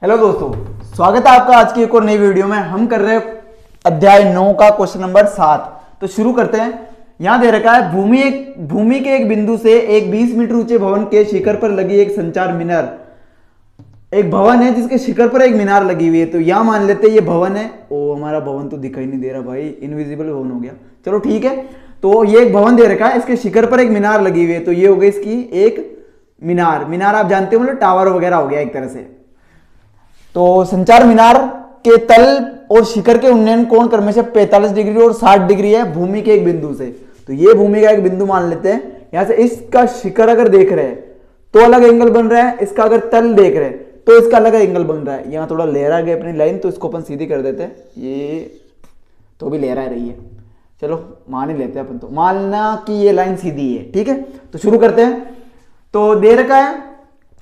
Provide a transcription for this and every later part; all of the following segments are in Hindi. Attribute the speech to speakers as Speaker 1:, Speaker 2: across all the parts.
Speaker 1: हेलो दोस्तों, स्वागत है आपका आज की एक और नई वीडियो में। हम कर रहे हैं अध्याय 9 का क्वेश्चन नंबर 7। तो शुरू करते हैं। यहां दे रखा है भूमि के एक बिंदु से एक 20 मीटर ऊंचे भवन के शिखर पर लगी एक संचार मीनार। एक भवन है जिसके शिखर पर एक मीनार लगी हुई है। तो यहां मान लेते हैं ये भवन है। ओ हमारा भवन तो दिखाई नहीं दे रहा भाई, इनविजिबल भवन हो गया। चलो ठीक है, तो ये एक भवन दे रखा है, इसके शिखर पर एक मीनार लगी हुई है। तो ये हो गई इसकी एक मीनार आप जानते हो, मतलब टावर वगैरह हो गया एक तरह से। तो संचार मीनार के तल और शिखर के उन्नयन कोण क्रम से 45 डिग्री और 60 डिग्री है भूमि के एक बिंदु से। तो ये भूमि का एक बिंदु मान लेते हैं। यहां से इसका शिखर अगर देख रहे हैं तो अलग एंगल बन रहा है, इसका अगर तल देख रहे हैं तो इसका अलग एंगल बन रहा है। यहां थोड़ा लहरा गया अपनी लाइन, तो इसको अपन सीधी कर देते हैं। ये तो भी लहरा रही है, चलो मान ही लेते हैं अपन। तो मानना कि ये लाइन सीधी है, ठीक है। तो शुरू करते हैं। तो दे रखा है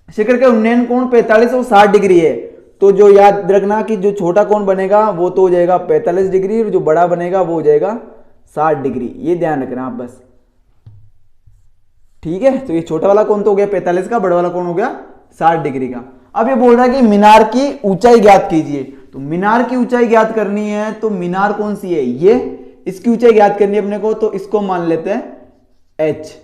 Speaker 1: शिखर के उन्नयन कोण 45 और 60 डिग्री है। तो जो याद रखना कि जो छोटा कोण बनेगा वो तो हो जाएगा 45 डिग्री और जो बड़ा बनेगा वो हो जाएगा 60 डिग्री। ये ध्यान रखना आप बस, ठीक है। तो ये छोटा वाला कोण तो हो गया 45 का, बड़ा वाला कोण हो गया 60 डिग्री का। अब ये बोल रहा है कि मीनार की ऊंचाई ज्ञात कीजिए। तो मीनार की ऊंचाई ज्ञात करनी है, तो मीनार कौन सी है, ये, इसकी ऊंचाई ज्ञात करनी है अपने को। तो इसको मान लेते हैं h।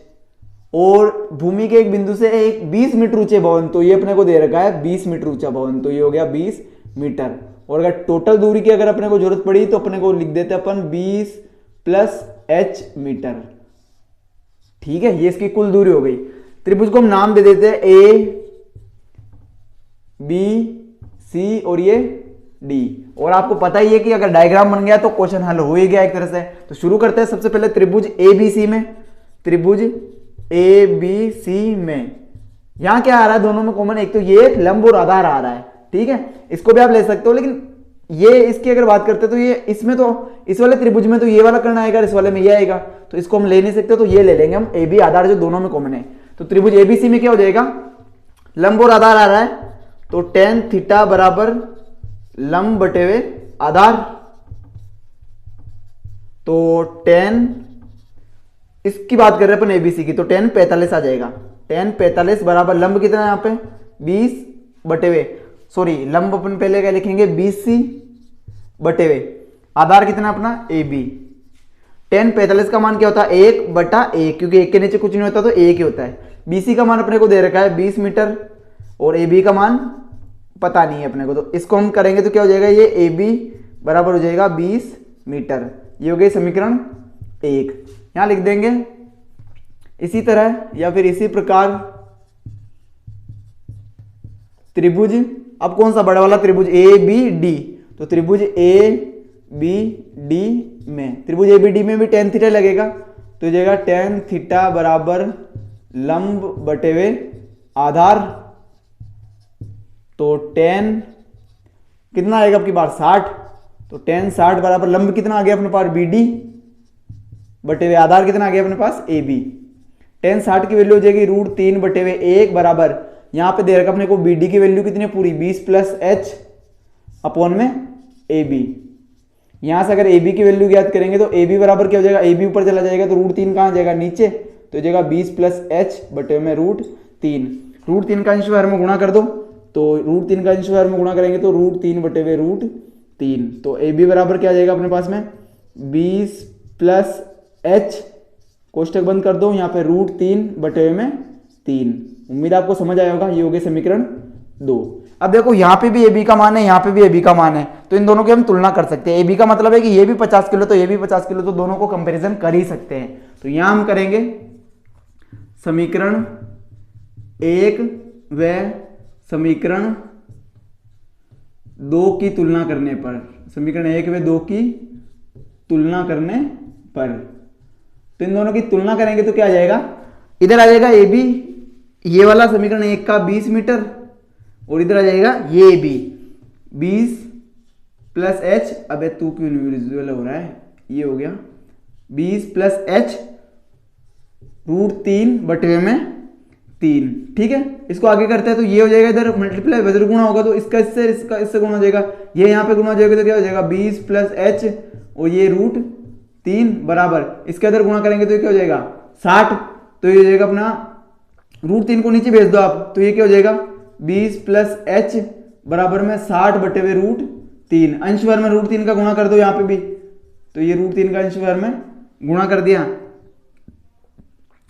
Speaker 1: और भूमि के एक बिंदु से एक 20 मीटर ऊंचे भवन, तो ये अपने को दे रखा है 20 मीटर ऊंचा भवन। तो ये हो गया 20 मीटर। और अगर टोटल दूरी की अगर अपने को जरूरत पड़ी तो अपने को लिख देते अपन 20 प्लस h मीटर, ठीक है। ये इसकी कुल दूरी हो गई। त्रिभुज को हम नाम दे देते हैं ए बी सी और ये डी। और आपको पता ही है कि अगर डायग्राम बन गया तो क्वेश्चन हल हो ही गया एक तरह से। तो शुरू करते हैं। सबसे पहले त्रिभुज ए बी सी में, त्रिभुज ए बी सी में यहां क्या आ रहा है, दोनों में कॉमन, एक तो ये लंब और आधार आ रहा है, ठीक है। इसको भी आप ले सकते हो, लेकिन ये इसकी अगर बात करते तो ये इसमें तो इस वाले त्रिभुज में तो ये वाला करना आएगा, इस वाले में ये आएगा। तो इसको हम ले नहीं सकते, तो ये ले लेंगे हम ए बी आधार, जो दोनों में कॉमन है। तो त्रिभुज एबीसी में क्या हो जाएगा, लंब और आधार आ रहा है, तो टेन थीटा बराबर लंब बटे हुए आधार। तो टेन, इसकी बात कर रहे हैं अपन एबीसी की, तो टेन 45 आ जाएगा। टेन 45 बराबर लंब कितना है यहाँ पे 20 बटे हुए, सॉरी लंब अपन पहले क्या लिखेंगे 20c बटे हुए आधार कितना अपना ए बी। टेन 45 का मान क्या होता है 1/1, क्योंकि 1 के नीचे कुछ नहीं होता तो 1 ही होता है। बीसी का मान अपने को दे रखा है 20 मीटर और ए बी का मान पता नहीं है अपने को। तो इसको हम करेंगे तो क्या हो जाएगा, ये ए बी बराबर हो जाएगा 20 मीटर। ये हो गई समीकरण 1, यहां लिख देंगे। इसी तरह या फिर इसी प्रकार त्रिभुज, अब कौन सा बड़ा वाला त्रिभुज ए बी डी, तो त्रिभुज ए बी डी में, त्रिभुज ए बी डी में भी टेन थीटा लगेगा। तो जाएगा टेन थीटा बराबर लंब बटे हुए आधार। तो टेन कितना आएगा आपकी बार 60, तो टेन 60 बराबर लंब कितना आ गया अपने पास बी डी बटे हुए आधार कितना आ गया अपने पास ए बी। टेन 60 की वैल्यू हो जाएगी √3 बटे हुए 1 बराबर, यहां पे दे रखा अपने को बी डी की वैल्यू कितनी पूरी 20 प्लस h अपॉन में ए बी। यहां से अगर ए बी की वैल्यू ज्ञात करेंगे तो ए बी बराबर क्या हो जाएगा, ए बी ऊपर चला जाएगा तो √3 कहां जाएगा नीचे, तो जाएगा 20 प्लस h बटे में √3। √3 का अंश हर में गुणा कर दो, तो √3 का अंश हर में गुणा करेंगे तो √3 बटे हुए √3। तो ए बी बराबर क्या आ जाएगा अपने पास में 20 प्लस h, कोष्टक बंद कर दो, यहाँ पे √3 बटे में 3। उम्मीद आपको समझ आया होगा। ये हो गए समीकरण 2। अब देखो यहाँ पे भी ए बी का मान है, यहाँ पे भी ए बी का मान है, तो इन दोनों की हम तुलना कर सकते हैं। ए बी का मतलब है कि ये भी 50 किलो तो ये भी 50 किलो, तो दोनों को कंपैरिजन कर ही सकते हैं। तो यहां हम करेंगे समीकरण 1 व समीकरण 2 की तुलना करने पर, समीकरण 1 व 2 की तुलना करने पर, तो इन दोनों की तुलना करेंगे तो क्या आ जाएगा, इधर आ जाएगा ए बी, ये वाला समीकरण 1 का 20 मीटर, और इधर आ जाएगा ये ए बी 20 प्लस h, अब तू क्यों इनविजिबल हो रहा है, ये हो गया 20 प्लस h √3 बटे में 3, ठीक है। इसको आगे करते हैं तो ये हो जाएगा इधर मल्टीप्लाई इधर गुणा होगा, तो इसका इससे गुणा हो जाएगा, ये यहाँ पे गुणा हो जाएगा तो क्या हो जाएगा 20 प्लस h और ये √3 बराबर, इसके अंदर गुणा करेंगे तो क्या हो जाएगा 60। तो ये हो जाएगा अपना √3 को नीचे भेज दो आप, तो ये क्या हो जाएगा 20 प्लस h बराबर में 60 बटे हुए √3, अंश वर्ग में √3 का गुणा कर दो यहाँ पे भी, तो ये √3 का अंश वर्ग में गुणा कर दिया।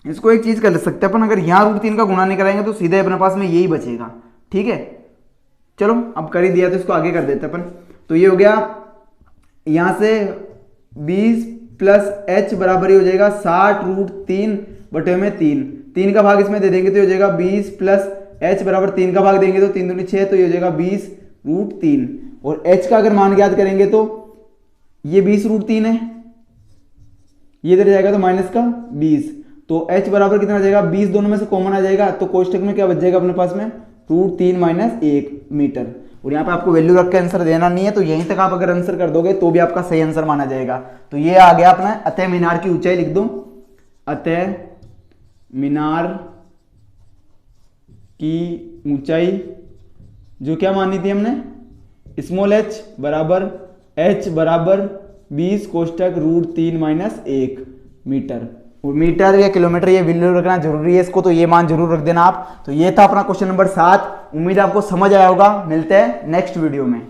Speaker 1: इसको एक चीज कर सकते हैं अपन, अगर यहाँ √3 का गुणा नहीं कराएंगे तो सीधे अपने पास में यही बचेगा। ठीक है, चलो अब कर ही दिया तो इसको आगे कर देते अपन। तो ये हो गया यहां से 20 प्लस h बराबर ही हो जाएगा 60 √3 बटे में 3 का भाग इसमें दे देंगे तो हो जाएगा 20 प्लस h बराबर 3 का भाग देंगे तो 3 दूनी 6, तो ये हो जाएगा 20 √3। और h का अगर मान ज्ञात करेंगे तो ये 20 √3 है, ये इधर जाएगा तो माइनस का 20, तो h बराबर कितना आ जाएगा 20, दोनों में से कॉमन आ जाएगा तो कोष्टक में क्या बच जाएगा अपने पास में √3 - 1 मीटर। और यहाँ पे आपको वैल्यू रख के आंसर देना नहीं है, तो यहीं तक आप अगर आंसर कर दोगे तो भी आपका सही आंसर माना जाएगा। तो ये आ गया अपना अतः मीनार की ऊंचाई, लिख दो अतः मीनार की ऊंचाई जो क्या मानी थी हमने, स्मॉल h बराबर 20 कोष्टक √3 - 1 मीटर। और मीटर या किलोमीटर ये वैल्यू रखना जरूरी है इसको, तो ये मान जरूर रख देना आप। तो ये था अपना क्वेश्चन नंबर 7। उम्मीद आपको समझ आया होगा। मिलते हैं नेक्स्ट वीडियो में।